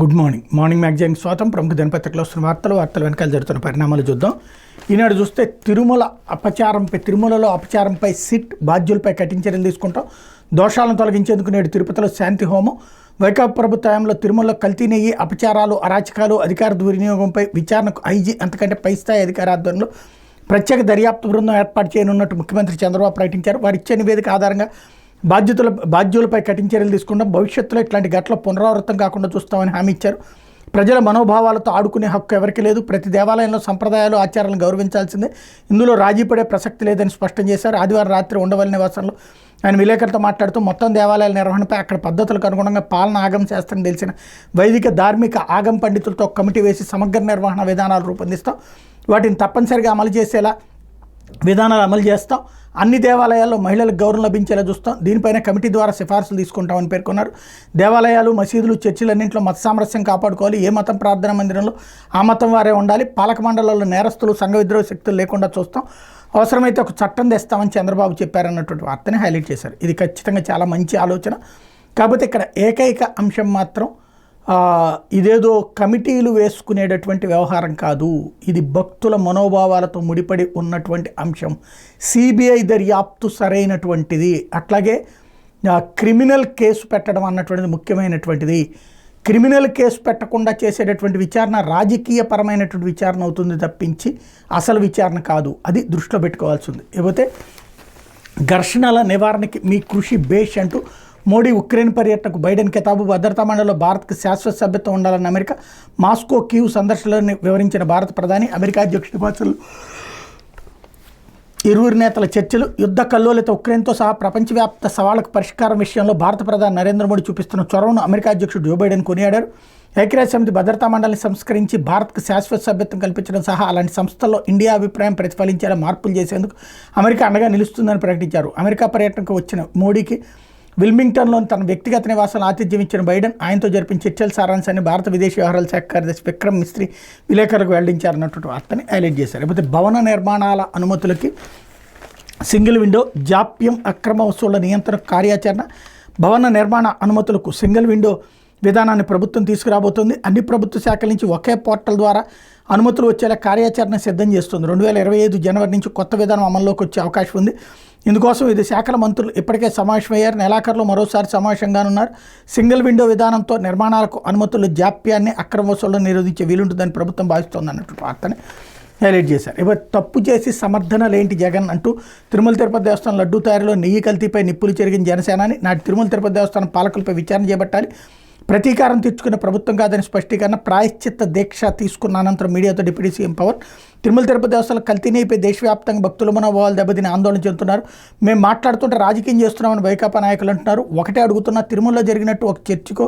Good morning magazine స్వాగతం. ప్రముఖ దినపత్రికలో వస్తున్న వార్తలు వెనకాల జరుగుతున్న పరిణామాలు చూద్దాం. ఈనాడు చూస్తే తిరుమలలో అపచారంపై సిట్ బాధ్యులపై కఠిన చర్యలు తీసుకుంటాం. దోషాలను తొలగించేందుకు నేడు తిరుపతిలో శాంతి హోమం. వైకాపా ప్రభుత్వంలో తిరుమలలో కల్తీ నెయ్యి, అపచారాలు, అరాచకాలు, అధికార దుర్వినియోగంపై విచారణకు ఐజీ అంతకంటే పై స్థాయి అధికార ఆధ్వర్యంలో ప్రత్యేక దర్యాప్తు బృందం ఏర్పాటు చేయనున్నట్టు ముఖ్యమంత్రి చంద్రబాబు ప్రకటించారు. వారిచ్చే నివేదిక ఆధారంగా బాధ్యులపై కఠిన చర్యలు తీసుకుంటాం. భవిష్యత్తులో ఇట్లాంటి ఘటనలు పునరావృతం కాకుండా చూస్తామని హామీ ఇచ్చారు. ప్రజల మనోభావాలతో ఆడుకునే హక్కు ఎవరికి లేదు. ప్రతి దేవాలయంలో సంప్రదాయాలు, ఆచారాలను గౌరవించాల్సిందే. ఇందులో రాజీ పడే ప్రసక్తి లేదని స్పష్టం చేశారు. ఆదివారం రాత్రి ఉండవల్లి నివాసంలో ఆయన విలేకరులతో మాట్లాడుతూ మొత్తం దేవాలయాల నిర్వహణపై అక్కడ పద్ధతులకు అనుగుణంగా పాలన ఆగం శాస్త్రం తెలిసిన వైదిక ధార్మిక ఆగం పండితులతో కమిటీ వేసి సమగ్ర నిర్వహణ విధానాలు రూపొందిస్తాం. వాటిని తప్పనిసరిగా అమలు చేసేలా విధానాలు అమలు చేస్తాం. అన్ని దేవాలయాల్లో మహిళలకు గౌరవం లభించేలా చూస్తాం. దీనిపైన కమిటీ ద్వారా సిఫార్సులు తీసుకుంటామని పేర్కొన్నారు. దేవాలయాలు, మసీదులు, చర్చిలన్నింటిలో మత సామరస్యం కాపాడుకోవాలి. ఏ మతం ప్రార్థనా మందిరంలో ఆ మతం వారే ఉండాలి. పాలక మండలాల్లో నేరస్తులు, సంఘ విద్రోహ శక్తులు లేకుండా చూస్తాం. అవసరమైతే ఒక చట్టం తెస్తామని చంద్రబాబు చెప్పారన్నటువంటి వార్తని హైలైట్ చేశారు. ఇది ఖచ్చితంగా చాలా మంచి ఆలోచన. కాకపోతే ఇక్కడ ఏకైక అంశం మాత్రం ఇదేదో కమిటీలు వేసుకునేటటువంటి వ్యవహారం కాదు. ఇది భక్తుల మనోభావాలతో ముడిపడి ఉన్నటువంటి అంశం. సిబిఐ దర్యాప్తు సరైనటువంటిది. అట్లాగే క్రిమినల్ కేసు పెట్టడం అన్నటువంటిది ముఖ్యమైనటువంటిది. క్రిమినల్ కేసు పెట్టకుండా చేసేటటువంటి విచారణ రాజకీయపరమైనటువంటి విచారణ అవుతుంది తప్పించి అసలు విచారణ కాదు. అది దృష్టిలో పెట్టుకోవాల్సింది. లేకపోతే ఘర్షణల నివారణకి మీ కృషి బేష్ అంటూ మోడీ ఉక్రెయిన్ పర్యటనకు బైడెన్ కితాబు. భద్రతా మండలిలో భారత్కు శాశ్వత సభ్యత్వం ఉండాలని అమెరికా. మాస్కో కీవ్ సందర్శనలను వివరించిన భారత ప్రధాని. అమెరికా అధ్యక్షుడి భాషలు ఇరువురు నేతల చర్చలు. యుద్ధ కల్లోలిత ఉక్రెయిన్తో సహా ప్రపంచవ్యాప్త సవాళ్లకు పరిష్కారం విషయంలో భారత ప్రధాని నరేంద్ర మోడీ చూపిస్తున్న చొరవను అమెరికా అధ్యక్షుడు జో బైడెన్ కొనియాడారు. ఐక్యరాజ్య సమితి భద్రతా మండలిని సంస్కరించి భారత్కు శాశ్వత సభ్యత్వం కల్పించడం సహా అలాంటి సంస్థల్లో ఇండియా అభిప్రాయం ప్రతిఫలించేలా మార్పులు చేసేందుకు అమెరికా అండగా నిలుస్తుందని ప్రకటించారు. అమెరికా పర్యటనకు వచ్చిన మోడీకి విల్మింగ్టన్లోని తన వ్యక్తిగత నివాసాలను ఆతిథ్యం ఇచ్చిన బైడెన్ ఆయనతో జరిపిన చర్చల సారాంశాన్ని భారత విదేశీ వ్యవహారాల శాఖ కార్యదర్శి విక్రమ్ మిస్త్రీ విలేకరులకు వెల్లడించారన్నటువంటి వార్తని హైలైట్ చేశారు. లేకపోతే భవన నిర్మాణాల అనుమతులకి సింగిల్ విండో, జాప్యం, అక్రమ వసూళ్ల నియంత్రణ కార్యాచరణ. భవన నిర్మాణ అనుమతులకు సింగిల్ విండో విధానాన్ని ప్రభుత్వం తీసుకురాబోతుంది. అన్ని ప్రభుత్వ శాఖల నుంచి ఒకే పోర్టల్ ద్వారా అనుమతులు వచ్చేలా కార్యాచరణ సిద్ధం చేస్తుంది. 2025 జనవరి నుంచి కొత్త విధానం అమల్లోకి వచ్చే అవకాశం ఉంది. ఇందుకోసం ఇది శాఖల మంత్రులు ఇప్పటికే సమావేశమయ్యారు. నెలాఖరులో మరోసారి సమావేశంగానున్నారు. సింగిల్ విండో విధానంతో నిర్మాణాలకు అనుమతులు జాప్యాన్ని, అక్రమ వసూళ్లను నిరోధించే వీలుంటుందని ప్రభుత్వం భావిస్తోంది అన్నట్టు వార్తని హైలైట్ చేశారు. ఇప్పుడు తప్పు చేసి సమర్థనలేంటి జగన్ అంటూ తిరుమల తిరుపతి దేవస్థానం లడ్డూ తయారీలో నెయ్యి కల్తీపై నిప్పులు చెరిగిన జనసేనాని. నాటి తిరుమల తిరుపతి దేవస్థానం పాలకులపై విచారణ చేపట్టాలి. ప్రతీకారం తెచ్చుకునే ప్రభుత్వం కాదని స్పష్టీకరణ. ప్రాయశ్చిత్త దీక్ష తీసుకున్న అనంతరం మీడియాతో డిప్యూటీ సీఎం పవన్. తిరుమల తిరుపతి దేవస్థానం కల్తీ నెయ్యిపై దేశవ్యాప్తంగా భక్తుల మనోభావాలు దెబ్బతిని ఆందోళన చెందుతున్నారు. మేము మాట్లాడుతుంటే రాజకీయం చేస్తున్నామని వైకాపా నాయకులు అంటున్నారు. ఒకటే అడుగుతున్నా, తిరుమలలో జరిగినట్టు ఒక చర్చికో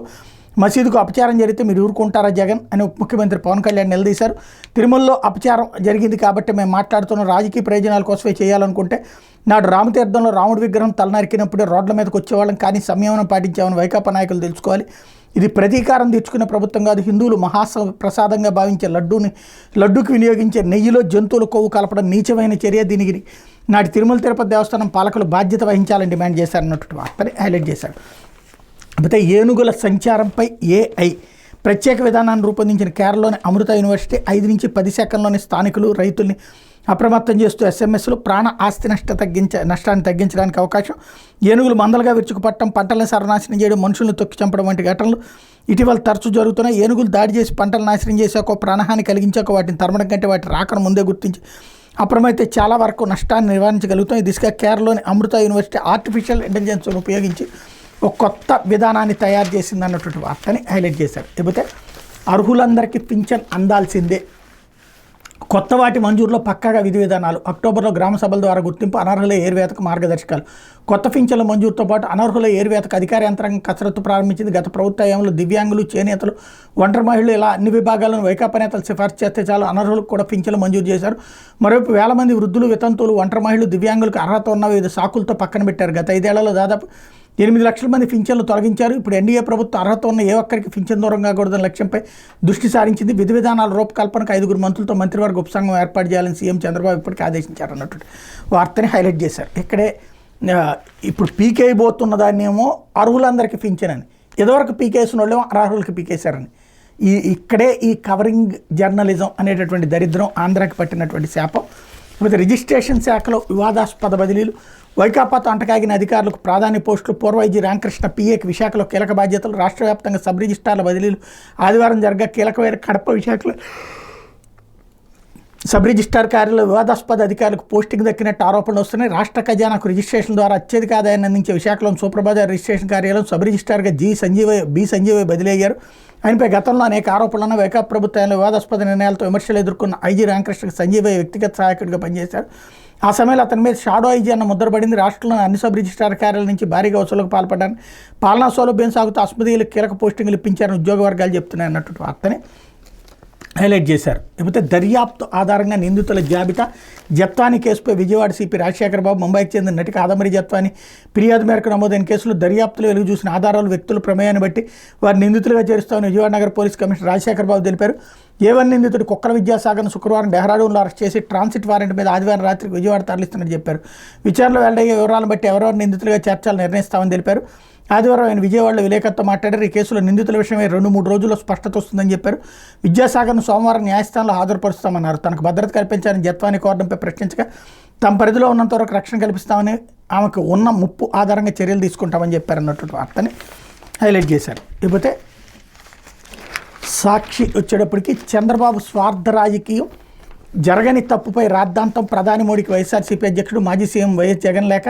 మసీదుకు అపచారం జరిగితే మీరు ఊరుకుంటారా జగన్ అని ముఖ్యమంత్రి పవన్ కళ్యాణ్ నిలదీశారు. తిరుమలలో అపచారం జరిగింది కాబట్టి మేము మాట్లాడుతున్న రాజకీయ ప్రయోజనాల కోసమే చేయాలనుకుంటే నాడు రామతీర్థంలో రాముడి విగ్రహం తలనరికినప్పుడే రోడ్ల మీదకి వచ్చేవాళ్ళం, కానీ సంయమనం పాటించామని వైకాపా నాయకులు తెలుసుకోవాలి. ఇది ప్రతీకారం తెచ్చుకునే ప్రభుత్వం కాదు. హిందువులు ప్రసాదంగా భావించే లడ్డూకి వినియోగించే నెయ్యిలో జంతువుల కొవ్వు కలపడం నీచమైన చర్య. దీనికి నాటి తిరుమల తిరుపతి దేవస్థానం పాలకులు బాధ్యత వహించాలని డిమాండ్ చేశారన్నట్టు వార్తని హైలైట్ చేశారు. అయితే ఏనుగుల సంచారంపై AI ప్రత్యేక విధానాన్ని రూపొందించిన కేరళలోని అమృత యూనివర్సిటీ 5 నుంచి 10 సెకండ్లోని స్థానికులు, రైతుల్ని అప్రమత్తం చేస్తూ SMSలు ప్రాణ ఆస్తి నష్టాన్ని తగ్గించడానికి అవకాశం. ఏనుగులు మందలుగా విరుచుకుపట్టడం, పంటలను సర్వనాశనం చేయడం, మనుషులను తొక్కి చంపడం వంటి ఘటనలు ఇటీవల తరచూ జరుగుతున్నాయి. ఏనుగులు దాడి చేసి పంటలు నాశనం చేశాకో, ప్రాణహాని కలిగించాక వాటిని తరమడం కంటే వాటి రాకను ముందే గుర్తించి అప్రమైతే చాలా వరకు నష్టాన్ని నివారించగలుగుతాం. ఈ దిశగా కేరళలోని అమృత యూనివర్సిటీ ఆర్టిఫిషియల్ ఇంటెలిజెన్స్ను ఉపయోగించి ఒక కొత్త విధానాన్ని తయారు చేసింది అన్నటువంటి వార్తని హైలైట్ చేశారు. లేకపోతే అర్హులందరికీ పింఛన్ అందాల్సిందే. కొత్త వాటి మంజూరులో పక్కాగా విధి విధానాలు. అక్టోబర్లో గ్రామ సభల ద్వారా గుర్తింపు, అనర్హుల ఏరువేతకు మార్గదర్శకాలు. కొత్త పింఛన్ల మంజూరుతో పాటు అనర్హుల ఏరువేతకు అధికార యంత్రాంగం కసరత్తు ప్రారంభించింది. గత ప్రభుత్వ హయాంలో దివ్యాంగులు, చేనేతలు, ఒంటరి మహిళలు ఇలా అన్ని విభాగాలను వైకాపా నేతలు సిఫార్సు చేస్తే చాలు అనర్హులకు కూడా పింఛన్లు మంజూరు చేశారు. మరోవైపు వేల మంది వృద్ధులు, వితంతువులు, ఒంటరి మహిళలు, దివ్యాంగులకు అర్హత ఉన్న వివిధ సాకులతో పక్కన పెట్టారు. గత 5 ఏళ్లలో దాదాపు 8 లక్షల మంది పింఛన్లు తొలగించారు. ఇప్పుడు ఎన్డీఏ ప్రభుత్వం అర్హత ఉన్న ఏ ఒక్కరికి పింఛన్ దూరం కాకూడదని లక్ష్యంపై దృష్టి సారించింది. విధి విధానాల రూపకల్పనకు 5 మంత్రులతో మంత్రివర్గ ఉపసంఘం ఏర్పాటు చేయాలని సీఎం చంద్రబాబు ఇప్పటికీ ఆదేశించారు అన్నట్టు వార్తని హైలైట్ చేశారు. ఇక్కడే ఇప్పుడు పీకేయబోతున్న దాన్ని ఏమో అర్హులందరికీ పింఛన్ అని, ఇదివరకు పీకేసిన వాళ్ళేమో అర్హులకి పీకేశారని. ఇక్కడే ఈ కవరింగ్ జర్నలిజం అనేటటువంటి దరిద్రం ఆంధ్రాకి పట్టినటువంటి శాపం. లేకపోతే రిజిస్ట్రేషన్ శాఖలో వివాదాస్పద బదిలీలు, వైకాపాతో అంటకాగిన అధికారులకు ప్రాధాన్య పోస్టులు, పూర్వైజీ రామకృష్ణ పిఏకి విశాఖలో కీలక బాధ్యతలు, రాష్ట్ర వ్యాప్తంగా సబ్ రిజిస్ట్రార్ల బదిలీలు, ఆదివారం జరగ కీలకమైన కడప విశాఖలో సబ్ రిజిస్ట్రార్ కార్యాలయంలో వివాదాస్పద అధికారులకు పోస్టింగ్ దక్కినట్టు ఆరోపణలు వస్తున్నాయి. రాష్ట్ర ఖజానాకు రిజిస్ట్రేషన్ ద్వారా అత్యధిక ఆదాయాన్ని అందించే విశాఖలోని సూపర్బజార్ రిజిస్ట్రేషన్ కార్యాలయం సబ్ రిజిస్ట్రార్గా బి సంజీవయ్య బదిలీ అయ్యారు. ఆయనపై గతంలో అనేక ఆరోపణలను వైకాపా ప్రభుత్వంలో వివాదాస్పద నిర్ణయాలతో విమర్శలు ఎదుర్కొన్న ఐజీ రామకృష్ణకి సంజీవయ్య వ్యక్తిగత సహాయకుడిగా పనిచేశారు. ఆ సమయంలో అతని మీద షాడో ఐజీ అన్న ముద్రపడింది. రాష్ట్రంలోని అన్ని సబ్ రిజిస్ట్రార్ కార్యాలయం నుంచి భారీగా వసూలుకు పాల్పడ్డారని, పాలనా సౌలభ్యం సాగుతూ అస్మదీయులకు కీలక పోస్టింగులు ఇప్పించారని ఉద్యోగ వర్గాలు చెప్తున్నాయి అన్నట్టు వార్తని హైలైట్ చేశారు. లేకపోతే దర్యాప్తు ఆధారంగా నిందితుల జాబితా, జత్వాని కేసుపై విజయవాడ సిపి రాజశేఖర్ బాబు, ముంబైకి చెందిన నటి కాదంబరి జత్వాని ఫిర్యాదు మేరకు నమోదైన కేసులో దర్యాప్తులో వెలుగు చూసిన ఆధారాలు, వ్యక్తుల ప్రమేయాన్ని బట్టి వారి నిందితులుగా చేరుస్తామని విజయవాడ నగర పోలీస్ కమిషనర్ రాజశేఖర్ బాబు తెలిపారు. A1 నిందితుడు కుక్కల విద్యాసాగర్ను శుక్రవారం డెహ్రాడూన్లో అరెస్ట్ చేసి ట్రాన్సిట్ వారెంట్ మీద ఆదివారం రాత్రికి విజయవాడ తరలిస్తున్నట్టు చెప్పారు. విచారణలో వెల్లడయ్యే వివరాలను బట్టి ఎవరెవరు నిందితులుగా చేర్చాలని నిర్ణయిస్తామని తెలిపారు. ఆదివారం ఆయన విజయవాడలో విలేకరులతో మాట్లాడారు. ఈ కేసులో నిందితుల విషయమై 2-3 రోజుల్లో స్పష్టత వస్తుందని చెప్పారు. విద్యాసాగర్ను సోమవారం న్యాయస్థానంలో హాజరుపరుస్తామన్నారు. తనకు భద్రత కల్పించాలని జత్వాని కోరడంపై ప్రశ్నించగా తమ పరిధిలో ఉన్నంత వరకు రక్షణ కల్పిస్తామని, ఆమెకు ఉన్న ముప్పు ఆధారంగా చర్యలు తీసుకుంటామని చెప్పారన్నటువంటి వార్తని హైలైట్ చేశారు. ఇకపోతే సాక్షి వచ్చేటప్పటికి చంద్రబాబు స్వార్థ రాజకీయం, జరగని తప్పుపై రాద్ధాంతం, ప్రధాని మోడీకి వైఎస్ఆర్సీపీ అధ్యక్షుడు మాజీ సీఎం వైఎస్ జగన్ లేక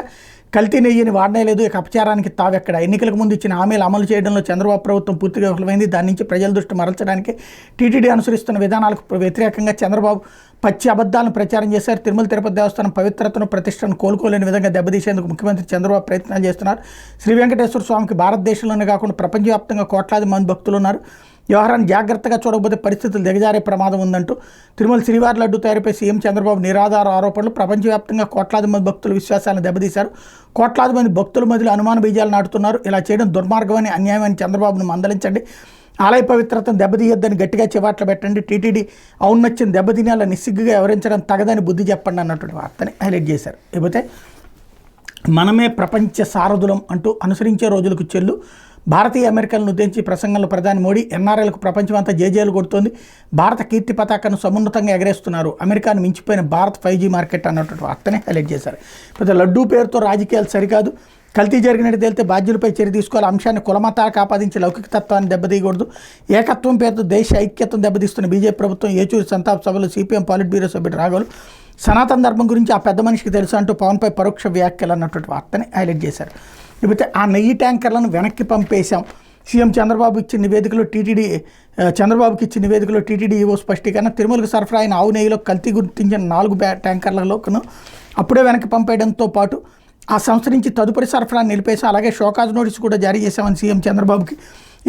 కల్తీ నెయ్యిని వాడనే లేదు, ఇక అపచారానికి తావెక్కడ, ఎన్నికలకు ముందు ఇచ్చిన హామీలు అమలు చేయడంలో చంద్రబాబు ప్రభుత్వం పూర్తిగా విఫలమైంది, దాని నుంచి ప్రజల దృష్టి మరల్చడానికి టీటీడీ అనుసరిస్తున్న విధానాలకు వ్యతిరేకంగా చంద్రబాబు పచ్చి అబద్ధాలను ప్రచారం చేశారు. తిరుమల తిరుపతి దేవస్థానం పవిత్రతను, ప్రతిష్టను కోలుకోలేని విధంగా దెబ్బతీసేందుకు ముఖ్యమంత్రి చంద్రబాబు ప్రయత్నాలు చేస్తున్నారు. శ్రీ వెంకటేశ్వర స్వామికి భారతదేశంలోనే కాకుండా ప్రపంచవ్యాప్తంగా కోట్లాది మంది భక్తులు ఉన్నారు. వ్యవహారాన్ని జాగ్రత్తగా చూడకపోతే పరిస్థితులు దిగజారే ప్రమాదం ఉందంటూ తిరుమల శ్రీవారి లడ్డు తయారీపై సీఎం చంద్రబాబు నిరాధార ఆరోపణలు, ప్రపంచవ్యాప్తంగా కోట్లాది మంది భక్తుల విశ్వాసాలను దెబ్బతీశారు. కోట్లాది మంది భక్తుల మధ్యలో అనుమాన బీజాలు నాటుతున్నారు. ఇలా చేయడం దుర్మార్గమని, అన్యాయమని చంద్రబాబును మందలించండి. ఆలయ పవిత్రతను దెబ్బతీయొద్దని గట్టిగా చివాట్లు పెట్టండి. టీటీడీ ఔన్నత్యం దెబ్బతినేలా నిస్సిగ్గుగా వివరించడం తగదని బుద్ధి చెప్పండి అన్నటువంటి వార్తని హైలైట్ చేశారు. లేకపోతే మనమే ప్రపంచ సారథులం అంటూ అనుసరించే రోజులకు చెల్లు, భారతీయ అమెరికలను ఉద్దేశించి ప్రసంగంలో ప్రధాని మోడీ ఎన్ఆర్ఐలకు ప్రపంచమంతా జేజేలు కొడుతోంది, భారత కీర్తి పతాకాన్ని సమున్నతంగా ఎగరేస్తున్నారు, అమెరికాను మించిపోయిన భారత్ 5G మార్కెట్ అన్నటువంటి వార్తనే హైలైట్ చేశారు. పెద్ద లడ్డూ పేరుతో రాజకీయాలు సరికాదు, కల్తీ జరిగినట్టు తేలితే బాధ్యులపై చర్య తీసుకోవాలి, అంశాన్ని కులమతాలకు ఆపాదించి లౌకిక తత్వాన్ని దెబ్బతీయకూడదు, ఏకత్వం పేరుతో దేశ ఐక్యతను దెబ్బతీస్తున్న బీజేపీ ప్రభుత్వం ఏచూరి సంతాప సభలో సిపిఎం పాలిట్ బ్యూరో సభ్యుడు రాఘవులు సనాతన ధర్మం గురించి ఆ పెద్ద మనిషికి తెలుసు అంటూ పవన్పై పరోక్ష వ్యాఖ్యలు అన్నటువంటి వార్తని హైలైట్ చేశారు. లేకపోతే ఆ నెయ్యి ట్యాంకర్లను వెనక్కి పంపేశాం, సీఎం చంద్రబాబుకి ఇచ్చిన నివేదికలో టీటీడీ ఈవో స్పష్టీకరణ, తిరుమలకు సరఫరా అయిన ఆవు నెయ్యిలో కల్తీ గుర్తించిన 4 ట్యాంకర్లలోను అప్పుడే వెనక్కి పంపేయడంతో పాటు ఆ సంస్థ నుంచి తదుపరి సరఫరాను నిలిపేశాం, అలాగే షోకాజ్ నోటీసు కూడా జారీ చేశామని సీఎం చంద్రబాబుకి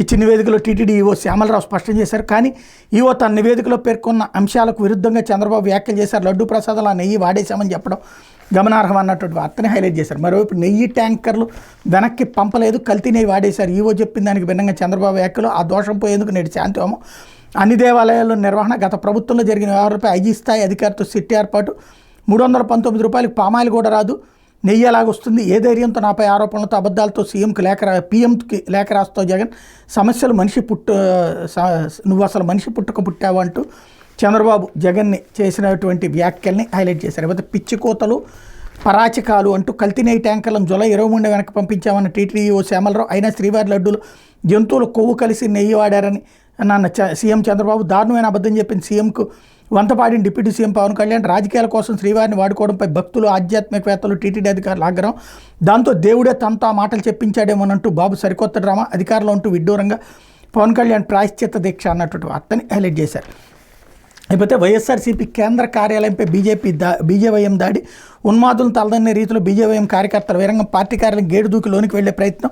ఇచ్చిన నివేదికలో టీటీడీ ఈవో శ్యామలరావు స్పష్టం చేశారు. కానీ ఈవో తన నివేదికలో పేర్కొన్న అంశాలకు విరుద్ధంగా చంద్రబాబు వ్యాఖ్యలు చేశారు. లడ్డు ప్రసాదాలు ఆ నెయ్యి వాడేశామని చెప్పడం గమనార్హం అన్నటువంటి వార్తని హైలైట్ చేశారు. మరోవైపు నెయ్యి ట్యాంకర్లు వెనక్కి పంపలేదు, కల్తీ నెయ్యి వాడేశారు. ఈవో చెప్పిన దానికి భిన్నంగా చంద్రబాబు వ్యాఖ్యలు, ఆ దోషం పోయేందుకు నేటి శాంతిహోమం, అన్ని దేవాలయాల్లో నిర్వహణ, గత ప్రభుత్వంలో జరిగిన వ్యవహారాలపై ఐజీ స్థాయి అధికారితో సిట్ ఏర్పాటు, 319 రూపాయలకు పామాయిల్ కూడా రాదు, నెయ్యి ఎలాగొస్తుంది, ఏ ధైర్యంతో నాపై ఆరోపణలతో అబద్ధాలతో పీఎంకి లేఖ రాస్తావు జగన్, సమస్యలు నువ్వు అసలు మనిషి పుట్టుక పుట్టావు అంటూ చంద్రబాబు జగన్ని చేసినటువంటి వ్యాఖ్యల్ని హైలైట్ చేశారు. లేకపోతే పిచ్చి కోతలు, పరాచకాలు అంటూ కల్తీ నెయ్యి ట్యాంకర్లను జూలై 23 వెనక్కి పంపించామన్న టీటీడీ ఈవో శ్యామలరావు, అయినా శ్రీవారి లడ్డూలు జంతువులు కొవ్వు కలిసి నెయ్యి వాడారని అన్న సీఎం చంద్రబాబు, దారుణమైన అబద్ధం చెప్పిన సీఎంకు వంతపాడిన డిప్యూటీ సీఎం పవన్ కళ్యాణ్, రాజకీయాల కోసం శ్రీవారిని వాడుకోవడంపై భక్తులు, ఆధ్యాత్మికవేత్తలు, టీటీడీ అధికారులు ఆగ్రహం, దాంతో దేవుడే తనతో ఆ మాటలు చెప్పించాడేమోనంటూ బాబు సరికొత్త డ్రామా, అధికారంలో ఉంటూ విడ్డూరంగా పవన్ కళ్యాణ్ ప్రాయశ్చిత్త దీక్ష అన్నటువంటి వార్తని హైలైట్ చేశారు. లేకపోతే వైఎస్ఆర్సీపీ కేంద్ర కార్యాలయంపై బీజేవైఎం దాడి, ఉన్మాదులను తలదన్నే రీతిలో బీజేవైఎం కార్యకర్తల వీరంగం, పార్టీ కార్యాలయం గేటు దూకి లోనికి వెళ్లే ప్రయత్నం,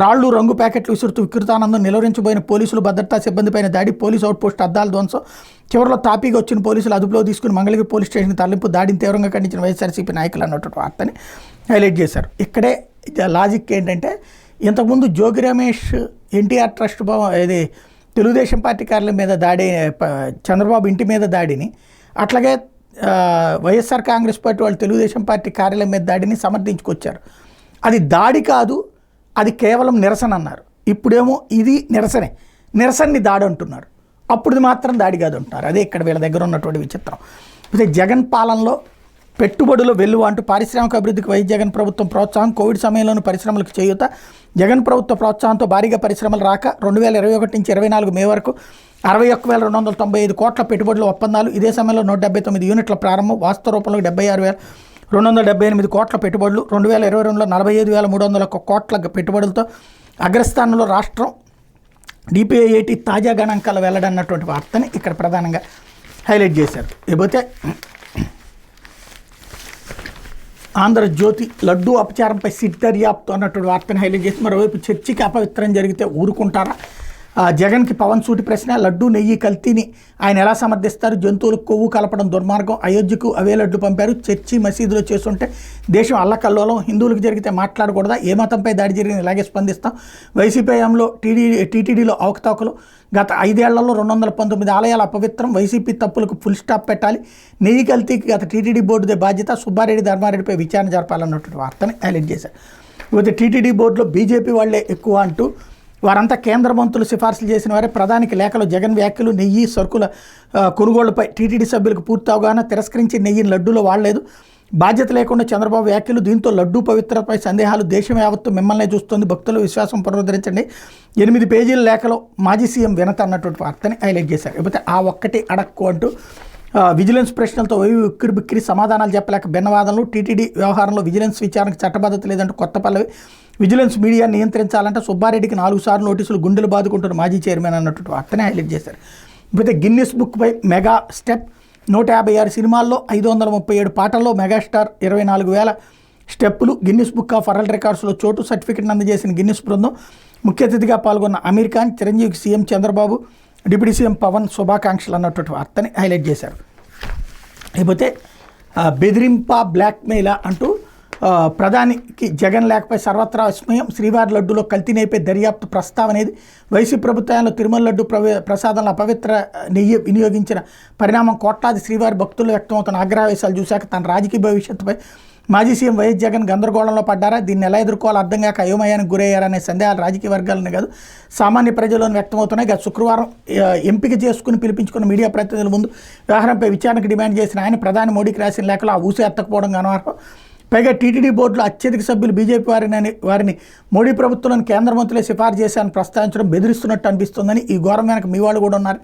రాళ్లు, రంగు ప్యాకెట్లు విసురుతూ వికృతానందం, నిలువరించబోయిన పోలీసులు, భద్రతా సిబ్బందిపైన దాడి, పోలీసు అవుట్పోస్ట్ అద్దాల ధ్వంసం, చివరిలో తాపీగా వచ్చిన పోలీసులు అదుపులో తీసుకుని మంగళగిరి పోలీస్ స్టేషన్కి తరలింపు, దాడిని తీవ్రంగా ఖండించిన వైఎస్ఆర్సీపీ నాయకులు అన్నటువంటి వార్తని హైలైట్ చేశారు. ఇక్కడే లాజిక్ ఏంటంటే, ఇంతకుముందు జోగి రమేష్ ఎన్టీఆర్ ట్రస్ట్ ఇది తెలుగుదేశం పార్టీ కార్యాలయం మీద దాడి, చంద్రబాబు ఇంటి మీద దాడిని, అట్లాగే వైఎస్ఆర్ కాంగ్రెస్ పార్టీ వాళ్ళు తెలుగుదేశం పార్టీ కార్యాలయం మీద దాడిని సమర్థించుకొచ్చారు. అది దాడి కాదు, అది కేవలం నిరసన అన్నారు. ఇప్పుడేమో ఇది నిరసన్ని దాడి అంటున్నారు. అప్పుడు మాత్రం దాడి కాదు అంటున్నారు. అదే ఇక్కడ వీళ్ళ దగ్గర ఉన్నటువంటి విచిత్రం. అయితే జగన్ పాలనలో పెట్టుబడులు వెల్లువ అంటూ పారిశ్రామిక అభివృద్ధికి వైఎస్ జగన్ ప్రభుత్వం ప్రోత్సాహం, కోవిడ్ సమయంలోనూ పరిశ్రమలకు చేయూత, జగన్ ప్రభుత్వ ప్రోత్సాహంతో భారీగా పరిశ్రమలు రాక 2021 నుంచి 24 మే వరకు 61,295 కోట్ల పెట్టుబడుల ఒప్పందాలు, ఇదే సమయంలో 179 యూనిట్ల ప్రారంభం, వాస్తవ రూపంలో 76,278 కోట్ల పెట్టుబడులు, 2022లో 45,301 కోట్ల పెట్టుబడులతో అగ్రస్థానంలో రాష్ట్రం డిపిఐఐటి తాజా గణాంకాలు వెల్లడన్నటువంటి వార్తని ఇక్కడ ప్రధానంగా హైలైట్ చేశారు. ఇకపోతే ఆంధ్రజ్యోతి లడ్డూ అపచారంపై సిట్ దర్యాప్తు అన్నటువంటి వార్తను హైలైట్ చేసి, మరోవైపు చర్చికి అపవిత్రం జరిగితే ఊరుకుంటారా? జగన్కి పవన్ సూటి ప్రశ్న. లడ్డూ నెయ్యి కల్తీని ఆయన ఎలా సమర్థిస్తారు? జంతువులకు కొవ్వు కలపడం దుర్మార్గం, అయోధ్యకు అవే లడ్డు పంపారు, చర్చి మసీదులో చేస్తుంటే దేశం అల్లకల్లోలం, హిందువులకు జరిగితే మాట్లాడకూడదా? ఏ మతంపై దాడి జరిగిన ఇలాగే స్పందిస్తాం. వైసీపీ హయాంలో టీటీడీలో అవకతవకలు, గత 5 ఏళ్లలో 219 ఆలయాల అపవిత్రం, వైసీపీ తప్పులకు ఫుల్ స్టాప్ పెట్టాలి, నెయ్యి కల్తీకి గత టీటీడీ బోర్డుదే బాధ్యత, సుబ్బారెడ్డి ధర్మారెడ్డిపై విచారణ జరపాలన్నటువంటి వార్తని హైలైట్ చేశారు. ఇకపోతే టీటీడీ బోర్డులో బీజేపీ వాళ్లే ఎక్కువ అంటూ వారంతా కేంద్ర మంత్రులు సిఫార్సులు చేసిన వారే, ప్రధానికి లేఖలో జగన్ వ్యాఖ్యలు, నెయ్యి సరుకుల కొనుగోళ్లపై టీటీడీ సభ్యులకు పూర్తి అవగాహన, తిరస్కరించి నెయ్యిని లడ్డూలో వాడలేదు, బాధ్యత లేకుండా చంద్రబాబు వ్యాఖ్యలు, దీంతో లడ్డూ పవిత్రతపై సందేహాలు, దేశం యావత్తు మిమ్మల్నే చూస్తుంది, భక్తుల విశ్వాసం పునరుద్ధరించండి, 8 పేజీల లేఖలో మాజీ సీఎం వినత అన్నటువంటి వార్తని హైలైట్ చేశారు. లేకపోతే ఆ ఒక్కటి అడక్కు అంటూ విజిలెన్స్ ప్రశ్నలతో ఉక్కిరి బిక్కిరి సమాధానాలు చెప్పలేక భిన్నవాదనలు, టీటీడీ వ్యవహారంలో విజిలెన్స్ విచారణకు చట్టబద్ధత లేదంటూ కొత్త పల్లవి, విజిలెన్స్ మీడియా నియంత్రించాలంటే సుబ్బారెడ్డికి 4 సార్లు నోటీసులు, గుండెలు బాదుకుంటున్న మాజీ చైర్మన్ అన్నటువంటి వార్తని హైలైట్ చేశారు. ఇకపోతే గిన్నిస్ బుక్పై మెగా స్టెప్, 156 సినిమాల్లో 537 పాటల్లో మెగాస్టార్ 24,000 స్టెప్పులు, గిన్నిస్ బుక్ ఆఫ్ వరల్డ్ రికార్డ్స్లో చోటు, సర్టిఫికెట్ అందజేసిన గిన్నిస్ బృందం, ముఖ్య అతిథిగా పాల్గొన్న అమీర్ ఖాన్, చిరంజీవికి CM Chandrababu, deputy CM Pawan శుభాకాంక్షలు అన్నటువంటి వార్తని హైలైట్ చేశారు. అయిపోతే బెదిరింప బ్లాక్మెయిలా అంటూ ప్రధానికి జగన్ లేకపోయి సర్వత్రా విస్మయం, శ్రీవారి లడ్డూలో కల్తీనైపై దర్యాప్తు ప్రస్తావనేది, వైసీపీ ప్రభుత్వంలో తిరుమల లడ్డు ప్రసాదంలో అపవిత్ర నెయ్యి వినియోగించిన పరిణామం, కోట్లాది శ్రీవారి భక్తులు వ్యక్తమవుతున్న ఆగ్రహవేశాలు చూశాక తన రాజకీయ భవిష్యత్తుపై మాజీ సీఎం వైఎస్ జగన్ గందరగోళంలో పడ్డారా? దీన్ని ఎలా ఎదుర్కోవాలో అర్థం కాక అయోమయానికి గురయ్యారనే సందేహాలు రాజకీయ వర్గాలనే కాదు సామాన్య ప్రజల్లోనే వ్యక్తమవుతున్నాయి. గత శుక్రవారం ఎంపిక చేసుకుని పిలిపించుకున్న మీడియా ప్రతినిధుల ముందు వ్యవహారంపై విచారణకు డిమాండ్ చేసిన ఆయన ప్రధాని మోడీకి రాసిన లేఖలో ఆ ఊసే ఎత్తకపోవడం గమనార్హం. పైగా టీటీడీ బోర్డులో అత్యధిక సభ్యులు బీజేపీ వారిని మోడీ ప్రభుత్వంలోని కేంద్ర మంత్రులే సిఫార్సు చేశారని ప్రస్తావించడం బెదిరిస్తున్నట్టు అనిపిస్తుందని, ఈ ఘోరం వెనక మీ వాళ్ళు కూడా ఉన్నారు,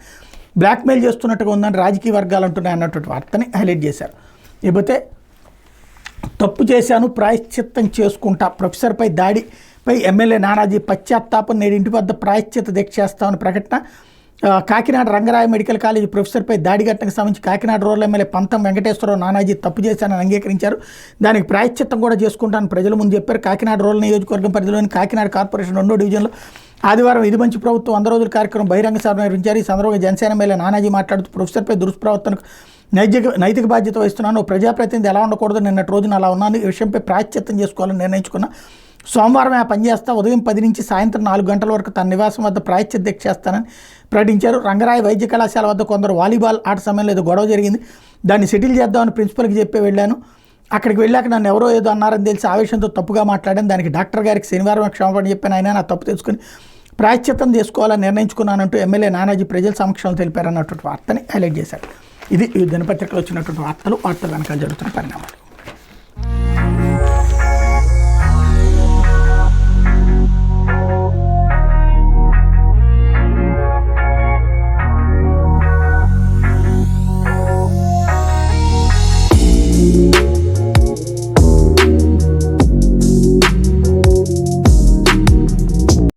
బ్లాక్మెయిల్ చేస్తున్నట్టుగా ఉందని రాజకీయ వర్గాలు అంటున్నాయి అన్నటువంటి వార్తని హైలైట్ చేశారు. ఇకపోతే తప్పు చేశాను ప్రాయశ్చిత్తం చేసుకుంటా, ప్రొఫెసర్పై దాడిపై ఎమ్మెల్యే నానాజీ పశ్చాత్తాపం, నేడు ఇంటి వద్ద ప్రాయశ్చిత్త దీక్ష చేస్తామని ప్రకటన. కాకినాడ రంగరాయ మెడికల్ కాలేజీ ప్రొఫెసర్పై దాడి ఘటనకు సంబంధించి కాకినాడ రూరల్ ఎమ్మెల్యే పంతం వెంకటేశ్వరరావు నానాజీ తప్పు చేశానని అంగీకరించారు, దానికి ప్రాయశ్చిత్తం కూడా చేసుకుంటానని ప్రజల ముందు చెప్పారు. కాకినాడ రూరల్ నియోజకవర్గం పరిధిలోని కాకినాడ కార్పొరేషన్ 2వ డివిజన్లో ఆదివారం ఇది మంచి ప్రభుత్వం 100 రోజుల కార్యక్రమం బహిరంగ సభ నిర్వహించారు. ఈ సందర్భంగా జనసేన ఎమ్మెల్యే నానాజీ మాట్లాడుతూ ప్రొఫెసర్పై దుష్ప్రవర్తనకు నైతిక బాధ్యత వహిస్తున్నాను, ప్రజాప్రతినిధి ఎలా ఉండకూడదు, నిన్నటి రోజున అలా ఉన్నాను, ఈ విషయంపై ప్రాయశ్చిత్తం చేసుకోవాలని నిర్ణయించుకున్నా, సోమవారం ఆ పనిచేస్తా, ఉదయం 10 నుంచి సాయంత్రం 4 గంటల వరకు తన నివాసం వద్ద ప్రాయశ్చిత్త దీక్ష చేస్తానని ప్రకటించారు. రంగరాయ వైద్య కళాశాల వద్ద కొందరు వాలీబాల్ ఆట సమయంలో ఏదో గొడవ జరిగింది, దాన్ని సెటిల్ చేద్దామని ప్రిన్సిపల్కి చెప్పి వెళ్ళాను, అక్కడికి వెళ్ళాక నన్ను ఎవరో ఏదో అన్నారని తెలిసి ఆవేశంతో తప్పుగా మాట్లాడాను, దానికి డాక్టర్ గారికి శనివారం క్షమాపణ చెప్పాను, ఆయన నా తప్పు తెలుసుకుని ప్రాయశ్చిత్తం చేసుకోవాలని నిర్ణయించుకున్నానంటూ ఎమ్మెల్యే నానాజీ ప్రజల సమక్షంలో తెలిపారన్నటువంటి వార్తని హైలైట్ చేశారు. ఇది ఈ దినపత్రికలో వచ్చినటువంటి వార్తలు వెనకాల జరుగుతున్న పరిణామాలు.